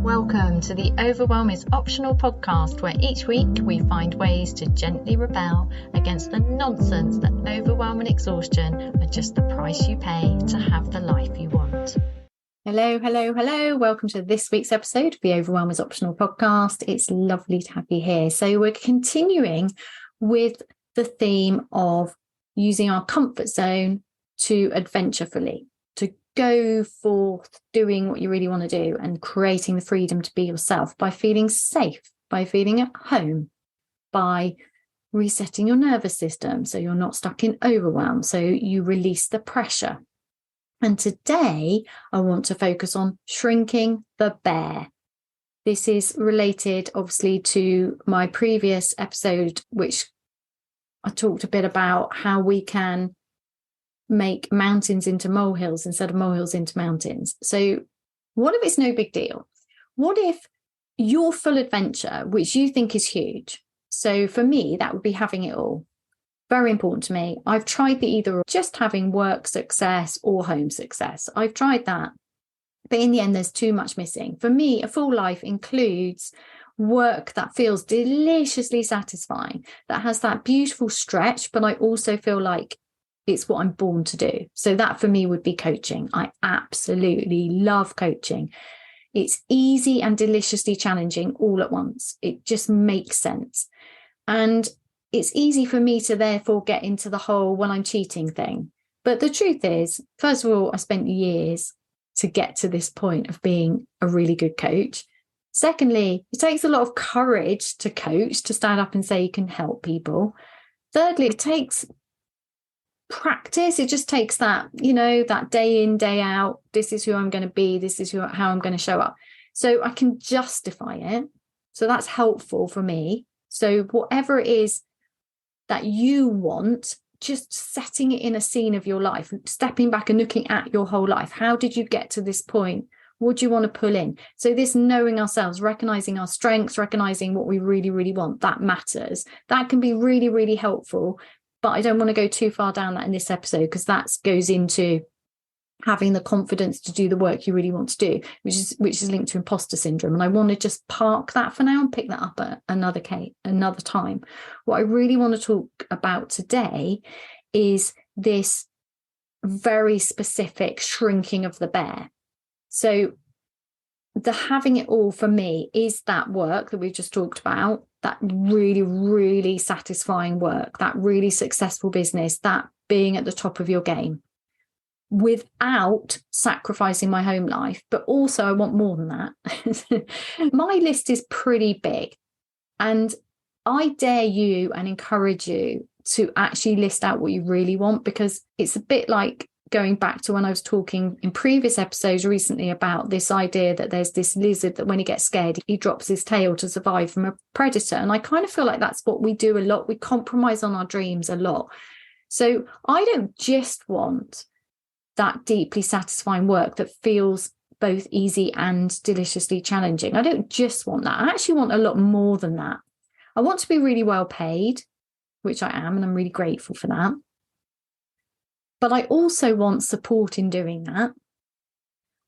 Welcome to the Overwhelm is Optional podcast, where each week we find ways to gently rebel against the nonsense that overwhelm and exhaustion are just the price you pay to have the life you want. Hello. Welcome to this week's episode of the Overwhelm is Optional podcast. It's lovely to have you here. So we're continuing with the theme of using our comfort zone to adventure fully, to go forth doing what you really want to do and creating the freedom to be yourself by feeling safe, by feeling at home, by resetting your nervous system so you're not stuck in overwhelm, so you release the pressure. And today I want to focus on shrinking the bear. This is related obviously to my previous episode, which I talked a bit about how we can make mountains into molehills instead of molehills into mountains. So what if it's no big deal? What if your full adventure, which you think is huge? So for me, that would be having it all. Very important to me. I've tried the either, just having work success or home success. I've tried that. But in the end, there's too much missing. For me, a full life includes work that feels deliciously satisfying, that has that beautiful stretch, but I also feel like it's what I'm born to do. So that for me would be coaching. I absolutely love coaching. It's easy and deliciously challenging all at once. It just makes sense. And it's easy for me to therefore get into the whole when I'm cheating thing. But the truth is, first of all, I spent years to get to this point of being a really good coach. Secondly, it takes a lot of courage to coach, to stand up and say you can help people. Thirdly, it takes practice. It just takes that, that day in, day out. This is who I'm going to be. This is how I'm going to show up. So I can justify it. So that's helpful for me. So whatever it is that you want, just setting it in a scene of your life, stepping back and looking at your whole life. How did you get to this point? What do you want to pull in? So this knowing ourselves, recognizing our strengths, recognizing what we really, really want, that matters. That can be really, really helpful. But I don't want to go too far down that in this episode, because that goes into having the confidence to do the work you really want to do, which is linked to imposter syndrome. And I want to just park that for now and pick that up at another time. What I really want to talk about today is this very specific shrinking of the bear. So the having it all for me is that work that we've just talked about, that really, really satisfying work, that really successful business, that being at the top of your game without sacrificing my home life. But also I want more than that. My list is pretty big, and I dare you and encourage you to actually list out what you really want, because it's a bit like going back to when I was talking in previous episodes recently about this idea that there's this lizard that when he gets scared, he drops his tail to survive from a predator. And I kind of feel like that's what we do a lot. We compromise on our dreams a lot. So I don't just want that deeply satisfying work that feels both easy and deliciously challenging. I don't just want that. I actually want a lot more than that. I want to be really well paid, which I am, and I'm really grateful for that. But I also want support in doing that.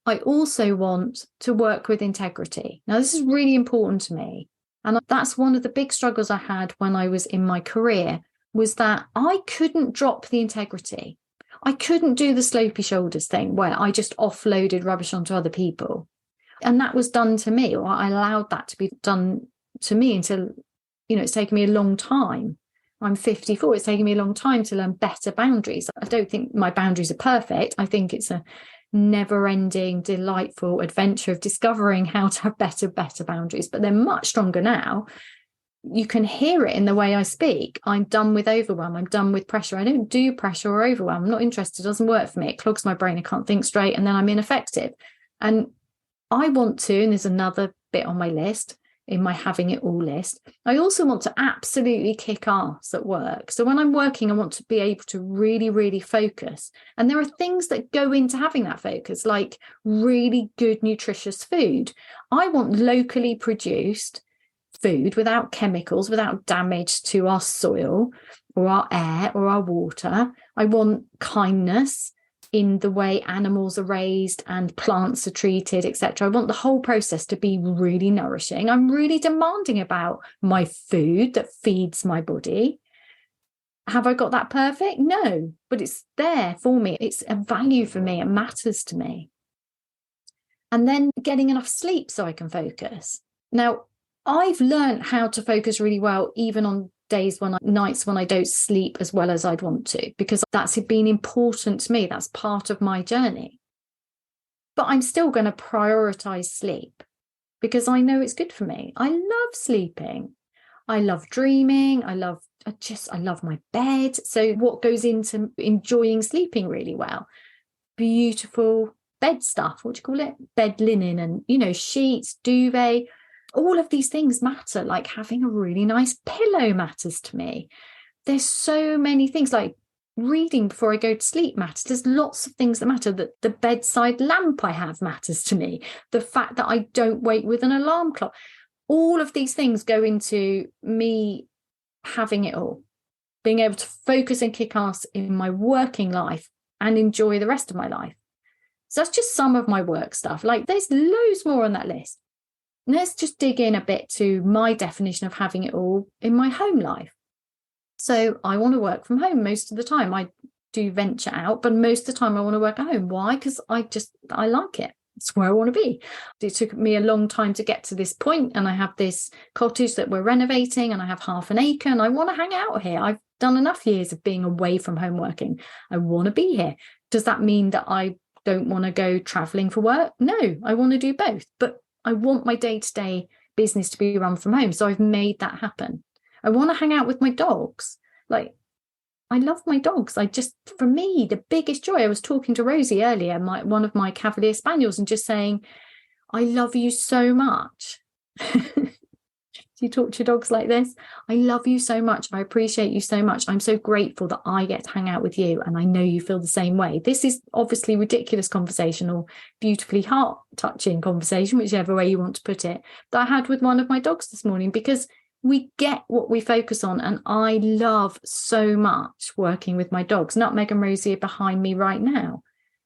I also want to work with integrity. Now, this is really important to me. And that's one of the big struggles I had when I was in my career, was that I couldn't drop the integrity. I couldn't do the slopey shoulders thing where I just offloaded rubbish onto other people. And that was done to me, or I allowed that to be done to me until, it's taken me a long time. I'm 54. It's taken me a long time to learn better boundaries. I don't think my boundaries are perfect. I think it's a never-ending, delightful adventure of discovering how to have better boundaries. But they're much stronger now. You can hear it in the way I speak. I'm done with overwhelm. I'm done with pressure. I don't do pressure or overwhelm. I'm not interested. It doesn't work for me. It clogs my brain. I can't think straight. And then I'm ineffective. And I want to, and there's another bit on my list, in my having it all list, I also want to absolutely kick ass at work. So when I'm working, I want to be able to really, really focus. And there are things that go into having that focus, like really good, nutritious food. I want locally produced food without chemicals, without damage to our soil or our air or our water. I want kindness. in the way animals are raised and plants are treated, etc. I want the whole process to be really nourishing. I'm really demanding about my food that feeds my body. Have I got that perfect? No, but it's there for me. It's a value for me. It matters to me. And then getting enough sleep so I can focus. Now, I've learned how to focus really well, even on nights when I don't sleep as well as I'd want to, because that's been important to me. That's part of my journey. But I'm still going to prioritize sleep because I know it's good for me. I love sleeping. I love dreaming. I love my bed. So what goes into enjoying sleeping really well? Beautiful bed stuff. What do you call it? Bed linen and, sheets, duvet. All of these things matter. Like having a really nice pillow matters to me. There's so many things, like reading before I go to sleep matters. There's lots of things that matter. That the bedside lamp I have matters to me. The fact that I don't wake with an alarm clock. All of these things go into me having it all, being able to focus and kick ass in my working life and enjoy the rest of my life. So that's just some of my work stuff. Like there's loads more on that list. Let's just dig in a bit to my definition of having it all in my home life. So I want to work from home most of the time. I do venture out, but most of the time I want to work at home. Why? Because I like it. It's where I want to be. It took me a long time to get to this point, and I have this cottage that we're renovating, and I have half an acre, and I want to hang out here. I've done enough years of being away from home working. I want to be here. Does that mean that I don't want to go traveling for work? No, I want to do both. But I want my day-to-day business to be run from home. So I've made that happen. I want to hang out with my dogs. Like, I love my dogs. For me, the biggest joy, I was talking to Rosie earlier, one of my Cavalier Spaniels, and just saying, I love you so much. Do you talk to your dogs like this? I love you so much. I appreciate you so much. I'm so grateful that I get to hang out with you. And I know you feel the same way. This is obviously ridiculous conversation or beautifully heart-touching conversation, whichever way you want to put it, that I had with one of my dogs this morning, because we get what we focus on. And I love so much working with my dogs. Nutmeg and Rosie are behind me right now.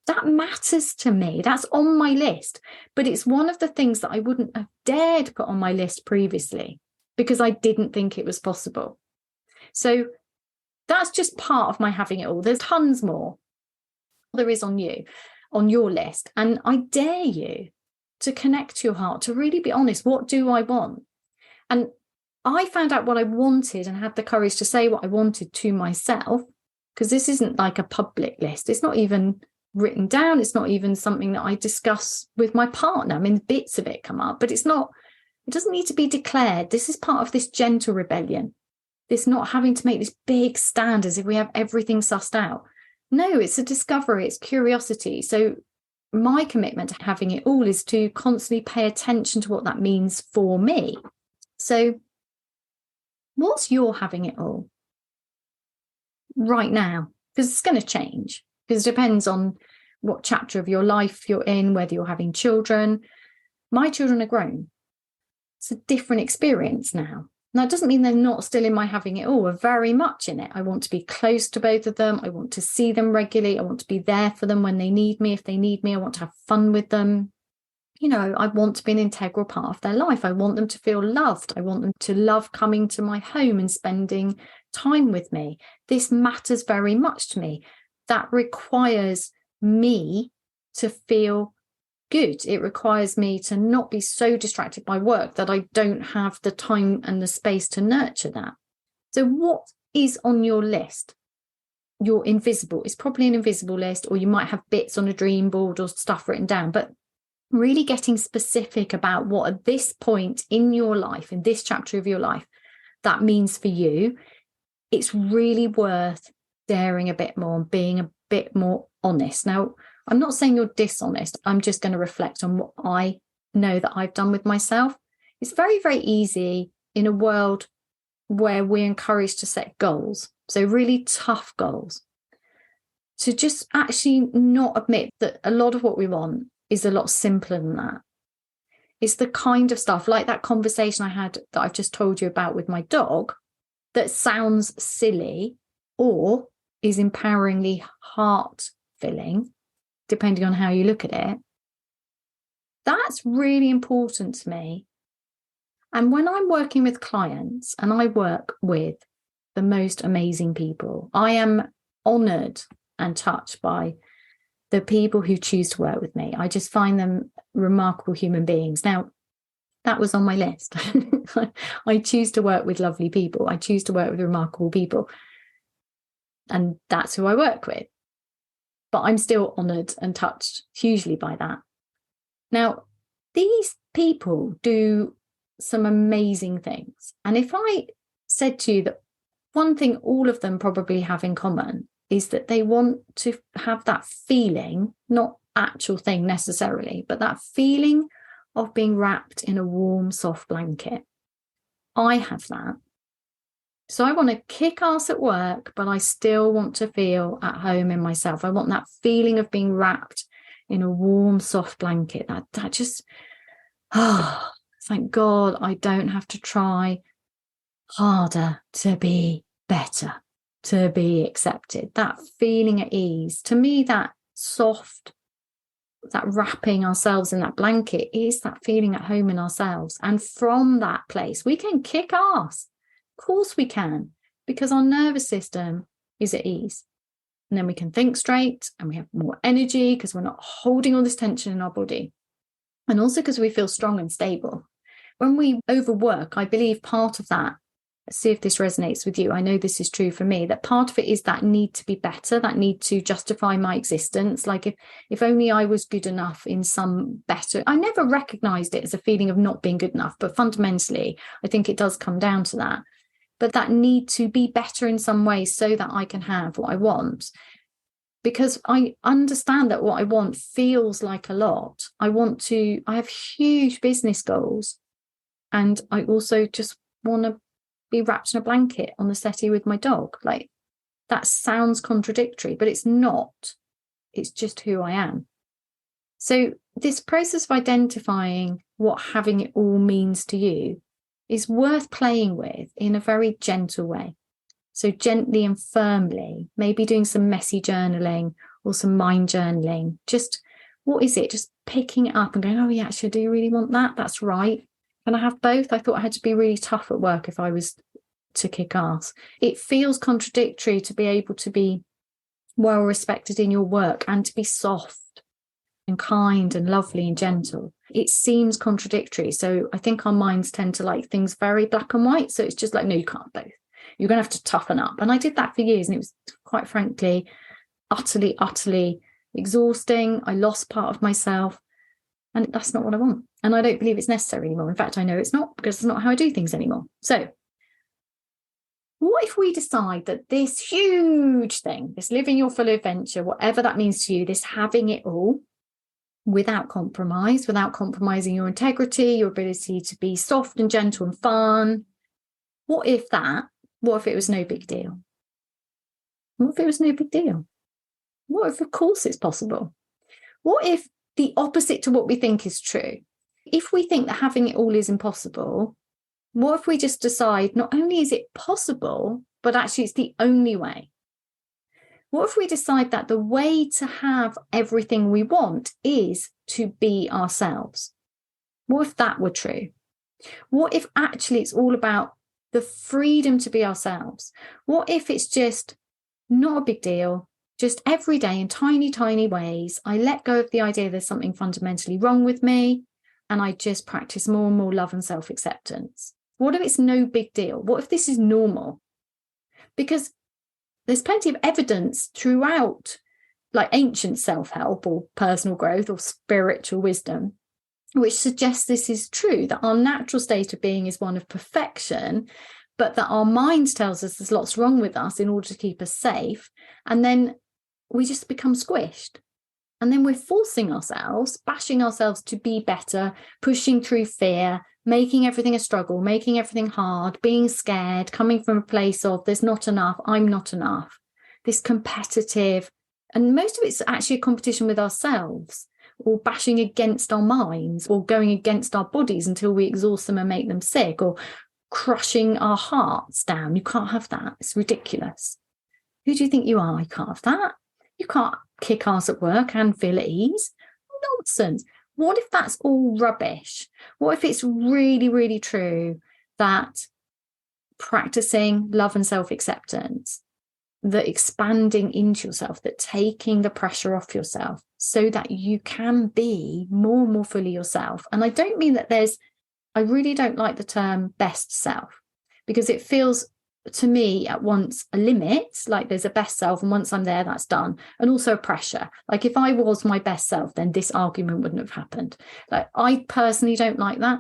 That matters to me. That's on my list. But it's one of the things that I wouldn't have dared put on my list previously, because I didn't think it was possible. So that's just part of my having it all. There's tons more there is on your list. And I dare you to connect to your heart, to really be honest. What do I want? And I found out what I wanted and had the courage to say what I wanted to myself, because this isn't like a public list. It's not even written down. It's not even something that I discuss with my partner. I mean, bits of it come up, but it doesn't need to be declared. This is part of this gentle rebellion. This not having to make this big stand as if we have everything sussed out. No, it's a discovery. It's curiosity. So my commitment to having it all is to constantly pay attention to what that means for me. So what's your having it all right now? Because it's going to change, because it depends on what chapter of your life you're in, whether you're having children. My children are grown. It's a different experience now. Now, it doesn't mean they're not still in my having it all. We're very much in it. I want to be close to both of them. I want to see them regularly. I want to be there for them when they need me. If they need me, I want to have fun with them. I want to be an integral part of their life. I want them to feel loved. I want them to love coming to my home and spending time with me. This matters very much to me. That requires me to feel good. It requires me to not be so distracted by work that I don't have the time and the space to nurture that. So what is on your list? Your invisible. It's probably an invisible list, or you might have bits on a dream board or stuff written down, but really getting specific about what at this point in your life, in this chapter of your life, that means for you. It's really worth daring a bit more and being a bit more honest. Now, I'm not saying you're dishonest. I'm just going to reflect on what I know that I've done with myself. It's very, very easy in a world where we're encouraged to set goals, so really tough goals, to just actually not admit that a lot of what we want is a lot simpler than that. It's the kind of stuff like that conversation I had that I've just told you about with my dog that sounds silly or is empoweringly heart-filling, depending on how you look at it. That's really important to me. And when I'm working with clients, and I work with the most amazing people, I am honoured and touched by the people who choose to work with me. I just find them remarkable human beings. Now, that was on my list. I choose to work with lovely people. I choose to work with remarkable people. And that's who I work with. But I'm still honoured and touched hugely by that. Now, these people do some amazing things. And if I said to you that one thing all of them probably have in common is that they want to have that feeling, not actual thing necessarily, but that feeling of being wrapped in a warm, soft blanket. I have that. So I want to kick ass at work, but I still want to feel at home in myself. I want that feeling of being wrapped in a warm, soft blanket. That just, thank God I don't have to try harder to be better, to be accepted. That feeling at ease. To me, that soft, that wrapping ourselves in that blanket is that feeling at home in ourselves. And from that place, we can kick ass. Of course we can, because our nervous system is at ease. And then we can think straight and we have more energy because we're not holding all this tension in our body. And also because we feel strong and stable. When we overwork, I believe part of that, see if this resonates with you. I know this is true for me, that part of it is that need to be better, that need to justify my existence. Like if only I was good enough in some better, I never recognized it as a feeling of not being good enough, but fundamentally, I think it does come down to that. But that need to be better in some way so that I can have what I want. Because I understand that what I want feels like a lot. I have huge business goals. And I also just want to be wrapped in a blanket on the settee with my dog. Like, that sounds contradictory, but it's not. It's just who I am. So this process of identifying what having it all means to you is worth playing with in a very gentle way. So gently and firmly, maybe doing some messy journaling or some mind journaling. Just, what is it? Just picking it up and going, oh yeah, actually, do you really want that? That's right. Can I have both? I thought I had to be really tough at work if I was to kick ass. It feels contradictory to be able to be well respected in your work and to be soft and kind and lovely and gentle. It seems contradictory. So I think our minds tend to like things very black and white. So it's just like, no, you can't both. You're going to have to toughen up. And I did that for years. And it was, quite frankly, utterly exhausting. I lost part of myself. And that's not what I want. And I don't believe it's necessary anymore. In fact, I know it's not, because it's not how I do things anymore. So what if we decide that this huge thing, this living your full adventure, whatever that means to you, this having it all, without compromise, without compromising your integrity, your ability to be soft and gentle and fun. What if it was no big deal? What if it was no big deal? What if, of course, it's possible? What if the opposite to what we think is true? If we think that having it all is impossible, what if we just decide not only is it possible, but actually it's the only way? What if we decide that the way to have everything we want is to be ourselves? What if that were true? What if actually it's all about the freedom to be ourselves? What if it's just not a big deal, just every day in tiny, tiny ways, I let go of the idea there's something fundamentally wrong with me, and I just practice more and more love and self-acceptance? What if it's no big deal? What if this is normal? Because there's plenty of evidence throughout, like ancient self-help or personal growth or spiritual wisdom, which suggests this is true, that our natural state of being is one of perfection, but that our mind tells us there's lots wrong with us in order to keep us safe. And then we just become squished. And then we're forcing ourselves, bashing ourselves to be better, pushing through fear, making everything a struggle, making everything hard, being scared, coming from a place of there's not enough, I'm not enough. This competitive, and most of it's actually a competition with ourselves, or bashing against our minds, or going against our bodies until we exhaust them and make them sick, or crushing our hearts down. You can't have that. It's ridiculous. Who do you think you are? You can't have that. You can't kick ass at work and feel at ease. Nonsense. What if that's all rubbish? What if it's really, really true that practicing love and self-acceptance, that expanding into yourself, that taking the pressure off yourself so that you can be more and more fully yourself. And I don't mean that I really don't like the term best self, because it feels to me at once a limit, like there's a best self, and once I'm there, that's done. And also a pressure. Like if I was my best self, then this argument wouldn't have happened. Like I personally don't like that.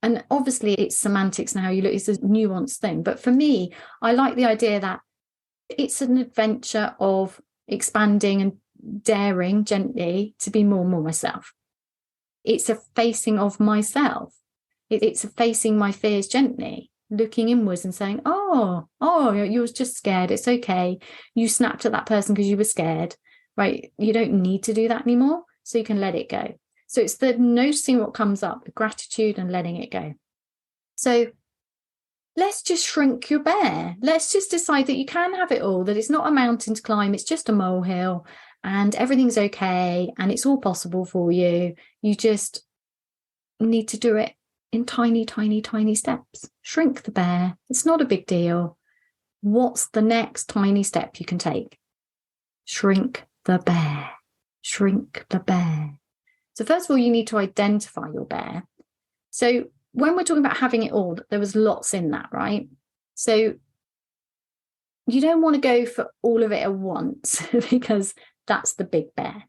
And obviously it's semantics and how you look, it's a nuanced thing. But for me, I like the idea that it's an adventure of expanding and daring gently to be more and more myself. It's a facing of myself. It's a facing my fears gently, looking inwards and saying, oh, you were just scared. It's okay. You snapped at that person because you were scared, right? You don't need to do that anymore. So you can let it go. So it's the noticing what comes up, the gratitude and letting it go. So let's just shrink your bear. Let's just decide that you can have it all, that it's not a mountain to climb, it's just a molehill, and everything's okay, and it's all possible for you. You just need to do it in tiny, tiny, tiny steps. Shrink the bear. It's not a big deal. What's the next tiny step you can take? Shrink the bear. Shrink the bear. So first of all, you need to identify your bear. So when we're talking about having it all, there was lots in that, right? So you don't want to go for all of it at once because that's the big bear.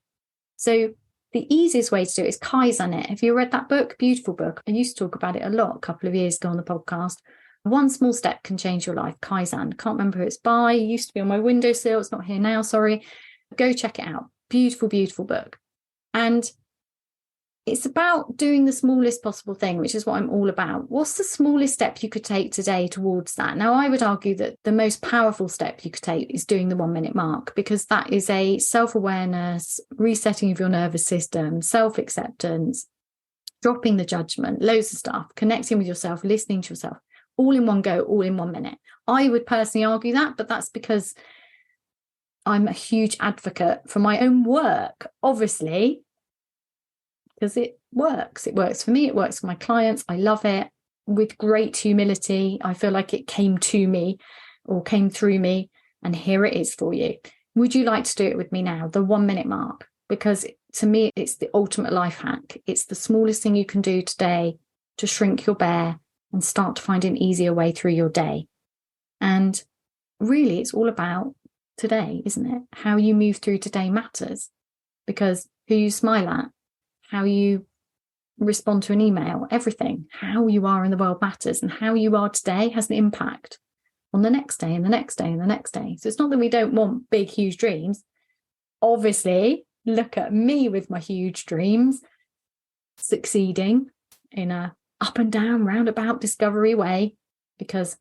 So the easiest way to do it is Kaizen it. Have you read that book? Beautiful book. I used to talk about it a lot a couple of years ago on the podcast. One small step can change your life. Kaizen. Can't remember who it's by. It used to be on my windowsill. It's not here now, sorry. Go check it out. Beautiful, beautiful book. And it's about doing the smallest possible thing, which is what I'm all about. What's the smallest step you could take today towards that? Now, I would argue that the most powerful step you could take is doing the 1 minute mark, because that is a self-awareness, resetting of your nervous system, self-acceptance, dropping the judgment, loads of stuff, connecting with yourself, listening to yourself, all in one go, all in 1 minute. I would personally argue that, but that's because I'm a huge advocate for my own work, obviously, because it works. It works for me. It works for my clients. I love it. With great humility, I feel like it came to me or came through me, and here it is for you. Would you like to do it with me now? The 1 minute mark, because to me, it's the ultimate life hack. It's the smallest thing you can do today to shrink your bear and start to find an easier way through your day. And really, it's all about today, isn't it? How you move through today matters, because who you smile at, how you respond to an email, everything, how you are in the world matters, and how you are today has an impact on the next day and the next day and the next day. So it's not that we don't want big, huge dreams. Obviously, look at me with my huge dreams, succeeding in a up and down, roundabout discovery way, because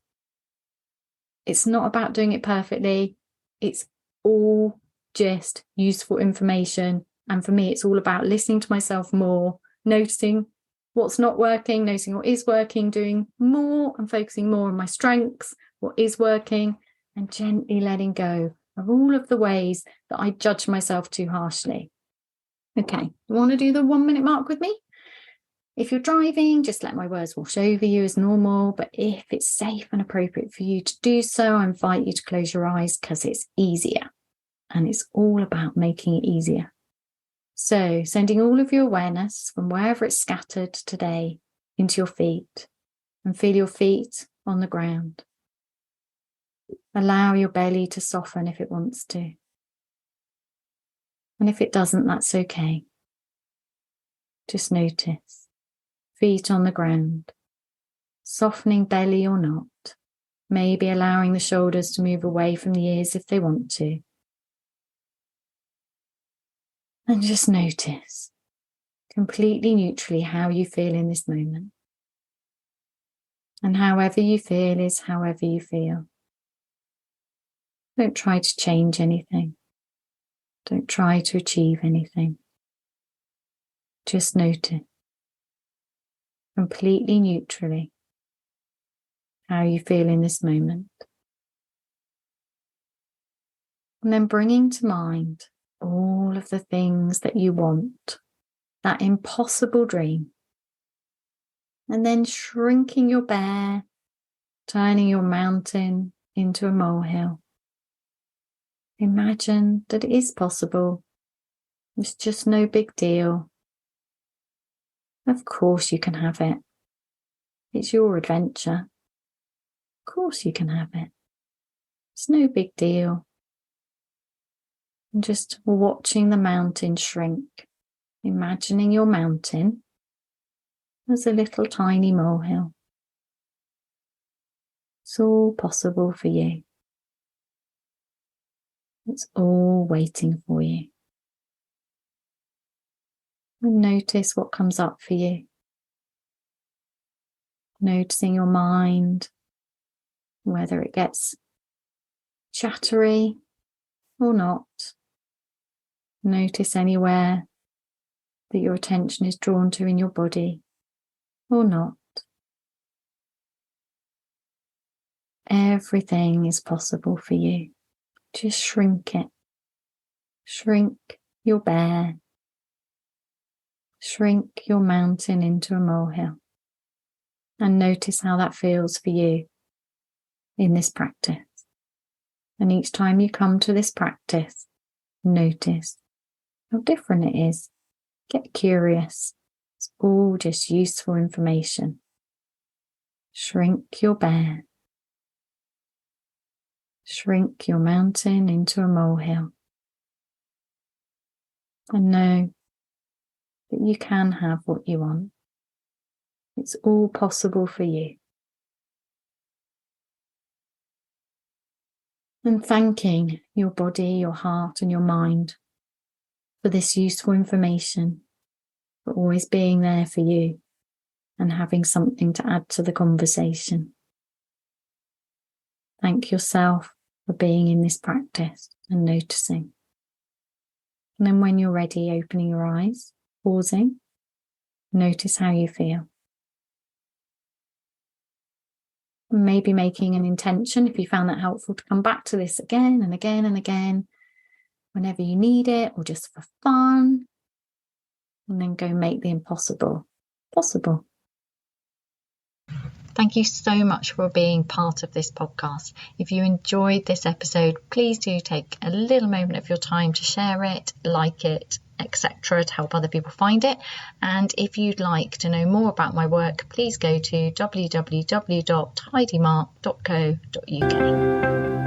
it's not about doing it perfectly. It's all just useful information. And for me, it's all about listening to myself more, noticing what's not working, noticing what is working, doing more and focusing more on my strengths, what is working, and gently letting go of all of the ways that I judge myself too harshly. Okay, you want to do the 1 minute mark with me? If you're driving, just let my words wash over you as normal. But if it's safe and appropriate for you to do so, I invite you to close your eyes, because it's easier. And it's all about making it easier. So sending all of your awareness from wherever it's scattered today into your feet, and feel your feet on the ground. Allow your belly to soften if it wants to. And if it doesn't, that's okay. Just notice. Feet on the ground. Softening belly or not. Maybe allowing the shoulders to move away from the ears if they want to. And just notice, completely neutrally, how you feel in this moment. And however you feel is however you feel. Don't try to change anything. Don't try to achieve anything. Just notice, completely neutrally, how you feel in this moment. And then bringing to mind all of the things that you want, that impossible dream. And then shrinking your bear, turning your mountain into a molehill. Imagine that it is possible. It's just no big deal. Of course you can have it. It's your adventure. Of course you can have it. It's no big deal. And just watching the mountain shrink, imagining your mountain as a little tiny molehill. It's all possible for you. It's all waiting for you. And notice what comes up for you. Noticing your mind, whether it gets chattery or not. Notice anywhere that your attention is drawn to in your body or not. Everything is possible for you. Just shrink it. Shrink your bear. Shrink your mountain into a molehill. And notice how that feels for you in this practice. And each time you come to this practice, notice how different it is. Get curious. It's all just useful information. Shrink your bear. Shrink your mountain into a molehill. And know that you can have what you want. It's all possible for you. And thanking your body, your heart, and your mind for this useful information, for always being there for you and having something to add to the conversation. Thank yourself for being in this practice and noticing. And then when you're ready, opening your eyes, pausing, notice how you feel. And maybe making an intention, if you found that helpful, to come back to this again and again and again, whenever you need it, or just for fun. And then go make the impossible possible. Thank you so much for being part of this podcast. If you enjoyed this episode, please do take a little moment of your time to share it, like it, etc., to help other people find it. And if you'd like to know more about my work, please go to www.heidimark.co.uk.